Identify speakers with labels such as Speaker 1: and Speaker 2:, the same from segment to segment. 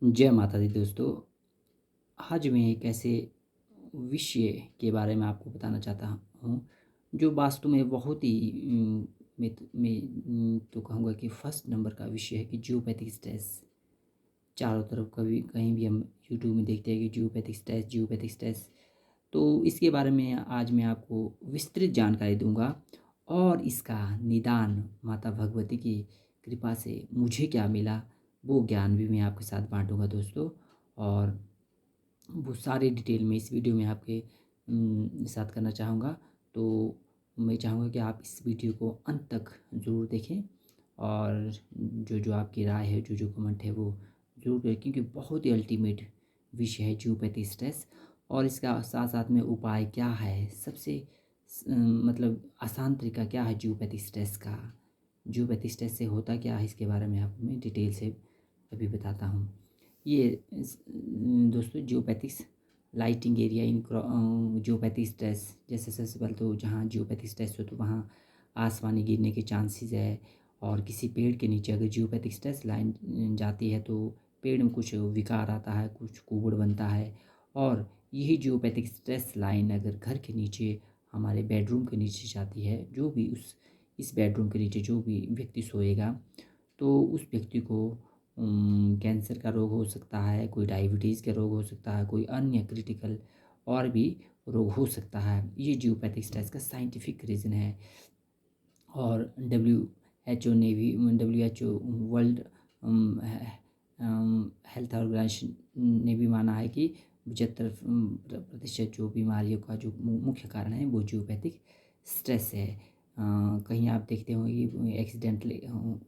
Speaker 1: जय माता दी दोस्तों। आज मैं एक ऐसे विषय के बारे में आपको बताना चाहता हूँ जो वास्तव में बहुत ही मैं तो कहूँगा कि फर्स्ट नंबर का विषय है कि जियोपैथिक स्ट्रेस। चारों तरफ कभी कहीं भी हम यूट्यूब में देखते हैं कि जियोपैथिक स्ट्रेस। तो इसके बारे में आज मैं आपको विस्तृत जानकारी दूंगा और इसका निदान माता भगवती की कृपा से मुझे क्या मिला वो ज्ञान भी मैं आपके साथ बांटूंगा दोस्तों। और वो सारे डिटेल में इस वीडियो में आपके साथ करना चाहूँगा। तो मैं चाहूँगा कि आप इस वीडियो को अंत तक ज़रूर देखें और जो जो आपकी राय है, जो जो कमेंट है वो ज़रूर करें, क्योंकि बहुत ही अल्टीमेट विषय है जियोपैथी स्ट्रेस। और इसका साथ साथ में उपाय क्या है, सबसे मतलब आसान तरीका क्या है जियोपैथी स्ट्रेस का, जियोपैथी स्ट्रेस से होता क्या है, इसके बारे में आपको मैं डिटेल से अभी बताता हूँ। ये दोस्तों geopathic lighting area in geopathic stress, जैसे सबसे पहले तो जहाँ जियोपैथिक स्ट्रेस हो तो वहाँ आसमानी गिरने के चांसेस है। और किसी पेड़ के नीचे अगर जियोपैथिक स्ट्रेस लाइन जाती है तो पेड़ में कुछ विकार आता है, कुछ कुबड़ बनता है। और यही जियोपैथिक स्ट्रेस लाइन अगर घर के नीचे, हमारे बेडरूम के नीचे जाती है, जो भी उस इस बेडरूम के नीचे जो भी व्यक्ति सोएगा तो उस व्यक्ति को कैंसर का रोग हो सकता है, कोई डायबिटीज़ का रोग हो सकता है, कोई अन्य क्रिटिकल और भी रोग हो सकता है। ये जियोपैथिक स्ट्रेस का साइंटिफिक रीज़न है। और WHO ने भी, WHO वर्ल्ड हेल्थ ऑर्गेनाइजेशन ने भी माना है कि 75% जो बीमारियों का जो मुख्य कारण है वो जियोपैथिक स्ट्रेस है। कहीं आप देखते हो कि एक्सीडेंटल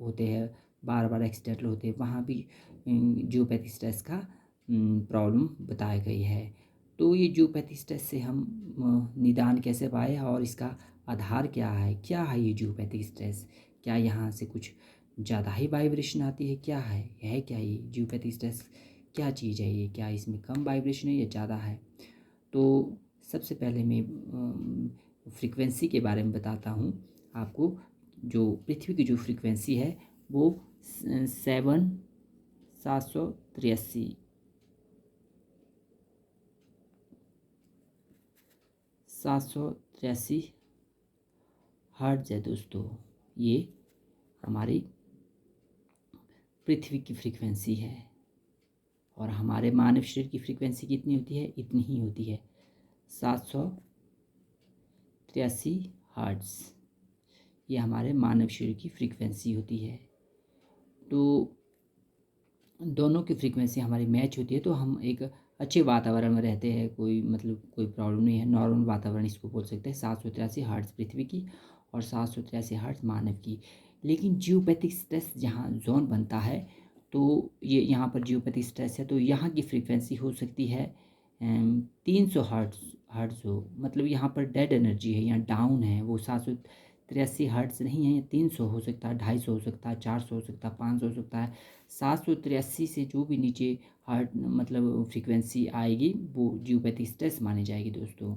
Speaker 1: होते हैं, बार बार एक्सीडेंटल होते हैं, वहाँ भी जियोपैथिक स्ट्रेस का प्रॉब्लम बताई गई है। तो ये जियोपैथिक स्ट्रेस से हम निदान कैसे पाए और इसका आधार क्या है ये जियोपैथिक स्ट्रेस? क्या यहाँ से कुछ ज़्यादा ही वाइब्रेशन आती है, क्या है क्या ये जियोपैथिक स्ट्रेस? क्या चीज़ है ये? क्या इसमें कम वाइब्रेशन है या ज़्यादा है? तो सबसे पहले मैं फ्रीक्वेंसी के बारे में बताता हूँ आपको। जो पृथ्वी की जो फ्रीक्वेंसी है वो 7,783 783 हर्ट्ज है दोस्तों। ये हमारी पृथ्वी की फ्रीक्वेंसी है। और हमारे मानव शरीर की फ्रीक्वेंसी कितनी होती है? इतनी ही होती है, 783 हर्ट्ज। ये हमारे मानव शरीर की फ्रीक्वेंसी होती है। तो दोनों की फ्रीक्वेंसी हमारी मैच होती है तो हम एक अच्छे वातावरण में रहते हैं, कोई मतलब कोई प्रॉब्लम नहीं है, नॉर्मल वातावरण इसको बोल सकते हैं। 783 हर्ट्ज पृथ्वी की और 783 हर्ट्ज मानव की। लेकिन जियोपैथिक स्ट्रेस जहाँ जोन बनता है तो ये यहाँ पर जियोपैथिक स्ट्रेस है तो यहाँ की फ्रीक्वेंसी हो सकती है 300 हर्ट्ज हो, मतलब यहाँ पर डेड एनर्जी है, यहाँ डाउन है, वो 783 हर्ट्ज नहीं है, 300 हो सकता है, 250 हो सकता है, 400 हो सकता है, 500 हो सकता है। 783 से जो भी नीचे हार्ट मतलब फ्रीक्वेंसी आएगी वो जियोपैथिक स्ट्रेस मानी जाएगी दोस्तों।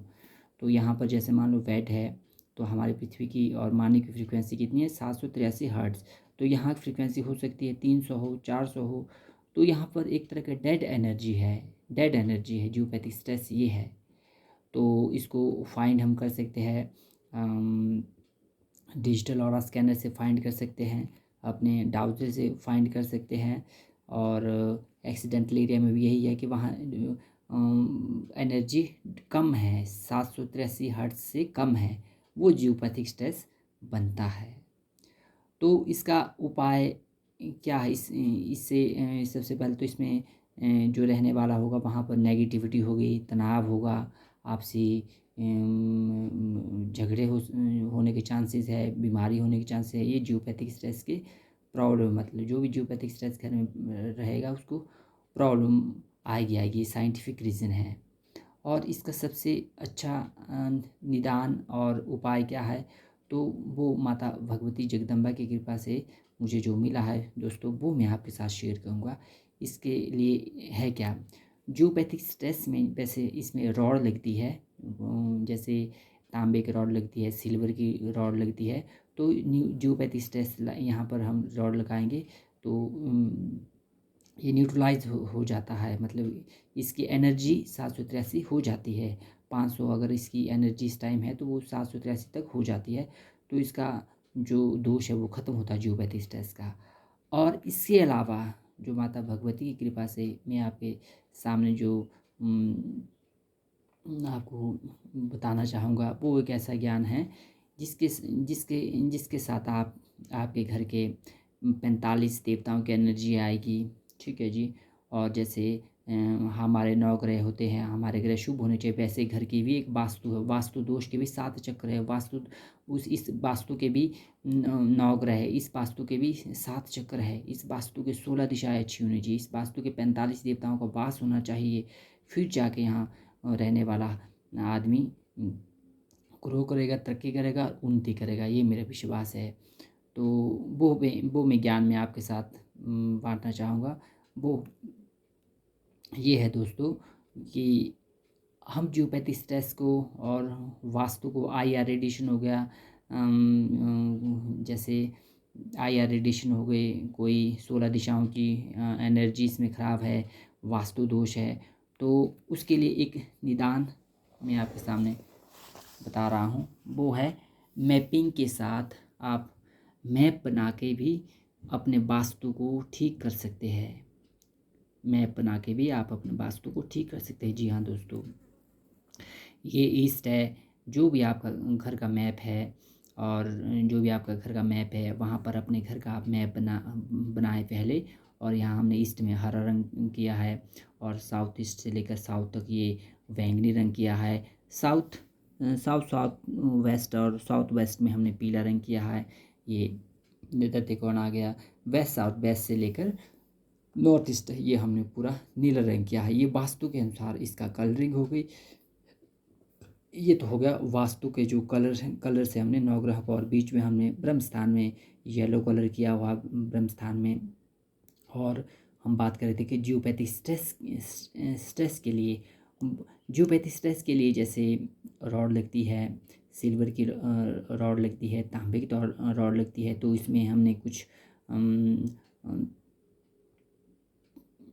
Speaker 1: तो यहाँ पर जैसे मान लो बेड है तो हमारी पृथ्वी की और मानव की फ्रीक्वेंसी कितनी है? 783 हर्ट्ज। तो यहाँ की फ्रीक्वेंसी हो सकती है 300 हो, 400 हो। तो यहाँ पर एक तरह का डेड एनर्जी है जियोपैथिक स्ट्रेस ये है। तो इसको फाइंड हम कर सकते हैं, डिजिटल ऑरा स्कैनर से फाइंड कर सकते हैं, अपने डाउजर से फाइंड कर सकते हैं। और एक्सीडेंटल एरिया में भी यही है कि वहाँ एनर्जी कम है, 783 हर्ट्ज से कम है, वो जियोपैथिक स्ट्रेस बनता है। तो इसका उपाय क्या है? इससे सबसे पहले तो इसमें जो रहने वाला होगा वहाँ पर नेगेटिविटी होगी, तनाव होगा, आपसी झगड़े होने के चांसेस है, बीमारी होने के चांसेस है। ये जियोपैथिक स्ट्रेस के प्रॉब्लम, मतलब जो भी जियोपैथिक स्ट्रेस घर में रहेगा उसको प्रॉब्लम आएगी, साइंटिफिक रीज़न है। और इसका सबसे अच्छा निदान और उपाय क्या है? तो वो माता भगवती जगदम्बा की कृपा से मुझे जो मिला है दोस्तों वो मैं आपके साथ शेयर करूँगा। इसके लिए है क्या, जियोपैथिक स्ट्रेस में वैसे इसमें रॉड लगती है, जैसे तांबे की रॉड लगती है, सिल्वर की रॉड लगती है। तो न्यू जियोपैथिक स्ट्रेस यहाँ पर हम रॉड लगाएंगे तो ये न्यूट्रलाइज हो जाता है, मतलब इसकी एनर्जी 783 हो जाती है। 500 अगर इसकी एनर्जी इस टाइम है तो वो 783 तक हो जाती है। तो इसका जो दोष है वो ख़त्म होता है जियोपैथिक स्ट्रेस का। और इसके अलावा जो माता भगवती की कृपा से मैं आपके सामने जो आपको बताना चाहूँगा वो एक ऐसा ज्ञान है जिसके जिसके जिसके साथ आप आपके घर के 45 देवताओं की एनर्जी आएगी। ठीक है जी। और जैसे हमारे 9 ग्रह होते हैं, हमारे ग्रह शुभ होने चाहिए, वैसे घर की भी एक वास्तु है। वास्तु दोष के भी 7 चक्र है। वास्तु उस इस वास्तु के भी 9 ग्रह है। इस वास्तु के भी 7 चक्र है। इस वास्तु के 16 दिशाएं अच्छी होनी चाहिए। इस वास्तु के 45 देवताओं का वास होना चाहिए, फिर जाके यहाँ रहने वाला आदमी ग्रो करेगा, तरक्की करेगा, उन्नति करेगा, ये मेरा विश्वास है। तो वो मैं ज्ञान में आपके साथ बांटना चाहूँगा। वो ये है दोस्तों कि हम जियोपैथी स्ट्रेस को और वास्तु को, IR रेडिएशन हो गया, जैसे IR रेडिएशन हो गई, कोई 16 दिशाओं की एनर्जी इसमें ख़राब है, वास्तु दोष है, तो उसके लिए एक निदान मैं आपके सामने बता रहा हूँ। वो है मैपिंग के साथ आप मैप बना के भी अपने वास्तु को ठीक कर सकते हैं। मैप बना के भी आप अपने वास्तु को ठीक कर सकते हैं। जी हाँ दोस्तों, ये ईस्ट है। जो भी आपका घर का मैप है, और जो भी आपका घर का मैप है वहाँ पर अपने घर का आप मैप बनाए पहले। और यहाँ हमने ईस्ट में हरा रंग किया है, और साउथ ईस्ट से लेकर साउथ तक ये बैंगनी रंग किया है। साउथ साउथ साउथ वेस्ट और साउथ वेस्ट में हमने पीला रंग किया है। ये त्रिकोण आ गया। वेस्ट साउथ वेस्ट से लेकर नॉर्थ ईस्ट ये हमने पूरा नीला रंग किया है। ये वास्तु के अनुसार इसका कलरिंग हो गई। ये तो हो गया वास्तु के जो कलर से हमने नवग्रह को, और बीच में हमने ब्रह्म स्थान में येलो कलर किया हुआ ब्रह्म स्थान में। और हम बात कर रहे थे कि जियोपैथिक स्ट्रेस के लिए, जियोपैथिक स्ट्रेस के लिए जैसे रॉड लगती है, सिल्वर की रॉड लगती है, तांबे की रॉड लगती है। तो इसमें हमने कुछ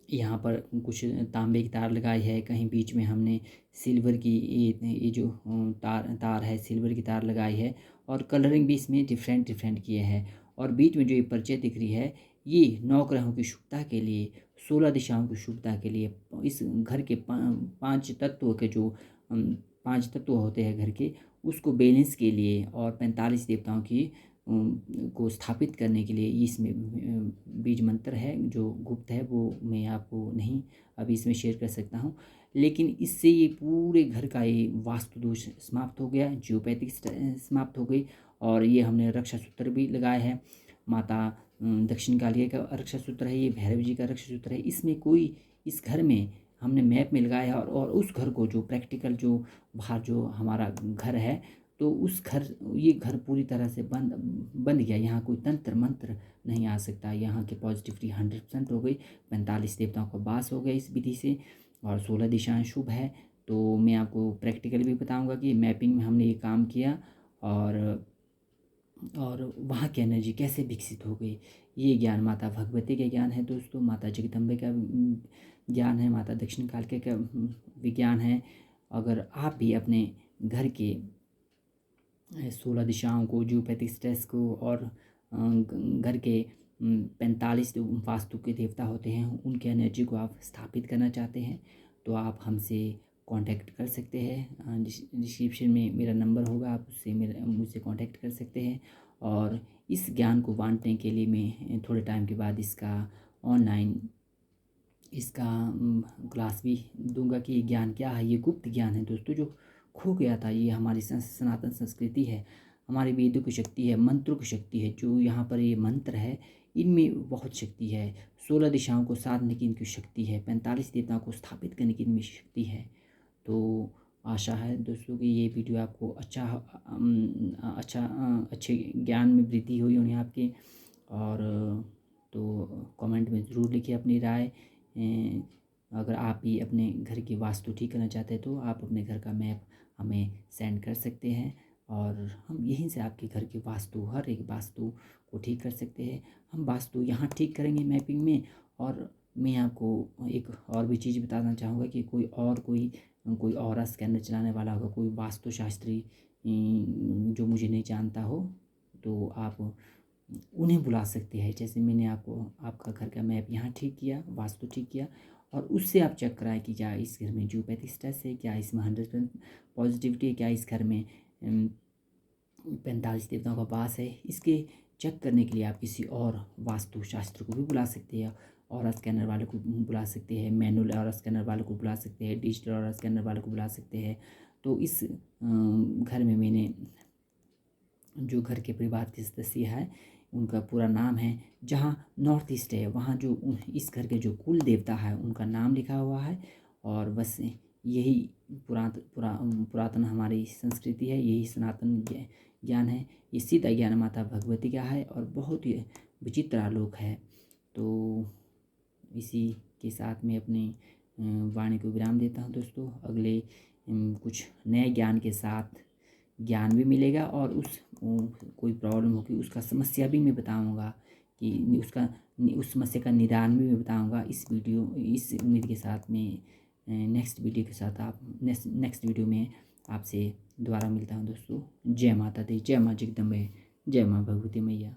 Speaker 1: यहाँ पर कुछ तांबे की तार लगाई है, कहीं बीच में हमने सिल्वर की ये जो तार है, सिल्वर की तार लगाई है। और कलरिंग भी इसमें डिफरेंट डिफरेंट किए हैं। और बीच में जो ये परिचय दिख रही है, ये 9 ग्रहों की शुभता के लिए, 16 दिशाओं की शुभता के लिए, इस घर के 5 तत्व के जो 5 तत्व होते हैं घर के, उसको बैलेंस के लिए, और 45 देवताओं की को स्थापित करने के लिए इसमें बीज मंत्र है जो गुप्त है, वो मैं आपको नहीं अभी इसमें शेयर कर सकता हूँ। लेकिन इससे ये पूरे घर का ये वास्तु दोष समाप्त हो गया, जियोपैथिक समाप्त हो गई। और ये हमने रक्षा सूत्र भी लगाया है। माता दक्षिण कालिका का रक्षा सूत्र है, ये भैरव जी का रक्षा सूत्र है। इसमें कोई, इस घर में हमने मैप में लगाया है। और उस घर को जो प्रैक्टिकल, जो बाहर जो हमारा घर है, तो उस घर, ये घर पूरी तरह से बंद गया। यहाँ कोई तंत्र मंत्र नहीं आ सकता। यहाँ की पॉजिटिविटी 100% हो गई। 45 देवताओं का वास हो गया इस विधि से, और 16 दिशाएं शुभ है। तो मैं आपको प्रैक्टिकल भी बताऊंगा कि मैपिंग में हमने ये काम किया, और वहाँ की एनर्जी कैसे विकसित हो गई। ये ज्ञान माता भगवती का ज्ञान है दोस्तों, माता जगदम्बे का ज्ञान है, माता दक्षिण कालिका का विज्ञान है। अगर आप भी अपने घर के 16 दिशाओं को, जियोपैथिक स्ट्रेस को, और घर के 45 जो वास्तु के देवता होते हैं उनके एनर्जी को आप स्थापित करना चाहते हैं, तो आप हमसे कांटेक्ट कर सकते हैं। डिस्क्रिप्शन में मेरा नंबर होगा, आप उससे मुझसे कांटेक्ट कर सकते हैं। और इस ज्ञान को बांटने के लिए मैं थोड़े टाइम के बाद इसका ऑनलाइन इसका क्लास भी दूंगा कि ये ज्ञान क्या है। ये गुप्त ज्ञान है दोस्तों, जो खो गया था। ये हमारी सनातन संस्कृति है, हमारे वेदों की शक्ति है, मंत्रों की शक्ति है। जो यहाँ पर ये मंत्र है, इनमें बहुत शक्ति है। 16 दिशाओं को साधने की इनकी शक्ति है, 45 देवताओं को स्थापित करने की इनमें शक्ति है। तो आशा है दोस्तों कि ये वीडियो आपको अच्छे ज्ञान में वृद्धि हुई होनी आपके। और तो कमेंट में ज़रूर लिखिए अपनी राय। अगर आप भी अपने घर की वास्तु ठीक करना चाहते हैं तो आप अपने घर का मैप हमें सेंड कर सकते हैं, और हम यहीं से आपके घर की वास्तु, हर एक वास्तु को ठीक कर सकते हैं। हम वास्तु यहाँ ठीक करेंगे मैपिंग में, और मैं आपको एक और भी चीज़ बताना चाहूँगा कि कोई और स्कैनर चलाने वाला होगा, कोई वास्तुशास्त्री जो मुझे नहीं जानता हो, तो आप उन्हें बुला सकते हैं। जैसे मैंने आपको आपका घर का मैप यहाँ ठीक किया, वास्तु ठीक किया, और उससे आप चेक कराएं कि क्या इस घर में जियोपैथिक स्ट्रेस है, क्या इसमें 100% पॉजिटिविटी है, क्या इस घर में 45 देवताओं का वास है। इसके चेक करने के लिए आप किसी और वास्तुशास्त्र को भी बुला सकते हैं, और स्कैनर वाले को बुला सकते हैं, मैनुअल और स्कैनर वाले को बुला सकते हैं, डिजिटल और स्कैनर वाले को बुला सकते हैं। तो इस घर में मैंने जो घर के परिवार के सदस्य है उनका पूरा नाम है, जहाँ नॉर्थ ईस्ट है वहाँ जो इस घर के जो कुल देवता है उनका नाम लिखा हुआ है। और बस यही पुरातन हमारी संस्कृति है, यही सनातन ज्ञान है। ये सीधा ज्ञान माता भगवती का है और बहुत ही विचित्र आलोक है। तो इसी के साथ मैं अपनी वाणी को विराम देता हूँ दोस्तों। अगले कुछ नए ज्ञान के साथ ज्ञान भी मिलेगा, और कोई प्रॉब्लम होगी उसका समस्या भी मैं बताऊंगा कि उस समस्या का निदान भी मैं बताऊंगा। इस उम्मीद के साथ में नेक्स्ट वीडियो में आपसे दोबारा मिलता हूं दोस्तों। जय माता दी, जय माँ जगदम्बे, जय माँ भगवती मैया।